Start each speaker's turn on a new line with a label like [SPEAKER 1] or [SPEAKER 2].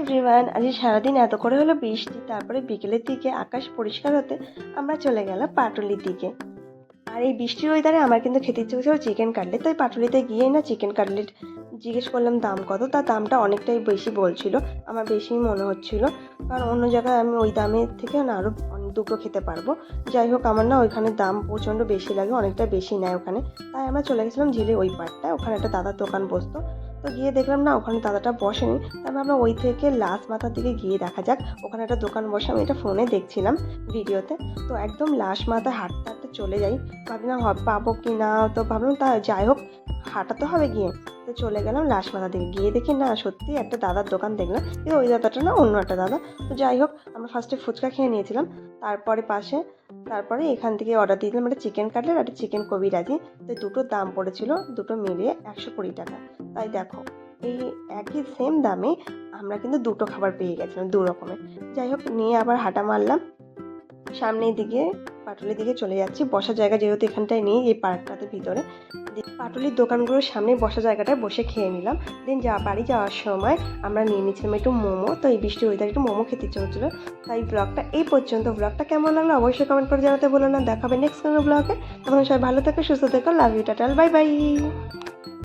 [SPEAKER 1] Everyone, আজ সারাদিন এত করে হলো বৃষ্টি, তারপরে বিকেলের দিকে আকাশ পরিষ্কার হতে আমরা চলে গেলাম পাটুলির দিকে। আর এই বৃষ্টির ওয়েদারে আমার কিন্তু খেতে ইচ্ছে করছিল চিকেন কাটলেট, তাই পাটুলিতে গিয়ে না চিকেন কাটলেট জিজ্ঞেস করলাম দাম কত। তার দামটা অনেকটাই বেশি বলছিল, আমার বেশি মনে হচ্ছিল, কারণ অন্য জায়গায় আমি ওই দামের থেকে না আরও অনেক দুটো খেতে পারবো। যাই হোক, আমার না ওইখানে দাম প্রচণ্ড বেশি লাগে, অনেকটা বেশি নেয় ওখানে। তাই আমরা চলে গেছিলাম ঝিলে ওই পাটটায়, ওখানে একটা দাদার দোকান বসতো। তো গিয়ে দেখলাম না ওখানে দাদাটা বসেনি, তারপর আমরা ওই থেকে লাস্ট মাথার দিকে গিয়ে দেখা যাক ওখানে একটা দোকান বসে। আমি এটা ফোনে দেখছিলাম ভিডিওতে, তো একদম লাস্ট মাথায় হাঁটতে হাঁটতে চলে যাই। ভাবলাম পাবো কি না, তো ভাবলাম তা যাই হোক হাঁটাতে হবে গিয়ে। তো চলে গেলাম লাস্ট মাথার দিকে, গিয়ে দেখি না সত্যি একটা দাদার দোকান দেখলাম, কিন্তু ওই দাদাটা না অন্য একটা দাদা। তো যাই হোক, আমরা ফার্স্টে ফুচকা খেয়ে নিয়েছিলাম, তারপরে এখান থেকে অর্ডার দিয়ে দিলাম একটা চিকেন কাটলেট আর একটা চিকেন কবিরাজি। তো দুটোর দাম পড়েছিল দুটো মিলিয়ে 120 টাকা। তাই দেখো, এই একই সেম দামে আমরা কিন্তু দুটো খাবার পেয়ে গেছিলাম দু রকমের। যাই হোক, নিয়ে আবার হাঁটা মারলাম সামনের দিকে, পাটুলির দিকে চলে যাচ্ছি। বসার জায়গা যেহেতু এখানটায় নেই এই পার্কটাতে ভিতরে, পাটুলির দোকানগুলোর সামনে বসার জায়গাটায় বসে খেয়ে নিলাম। দেন বাড়ি যাওয়ার সময় আমরা নিয়ে নিয়েছিলাম একটু মোমো। তো এই বৃষ্টি ওয়েদারে একটু মোমো খেতে ইচ্ছে হচ্ছিলো। তাই ব্লগটা এই পর্যন্ত। ব্লগটা কেমন লাগলো অবশ্যই কমেন্ট করে জানাতে বলো না। দেখাবে নেক্সট কোনো ব্লগে। তখন সবাই ভালো থেকো, সুস্থ থেকো, love you, tata, bye by.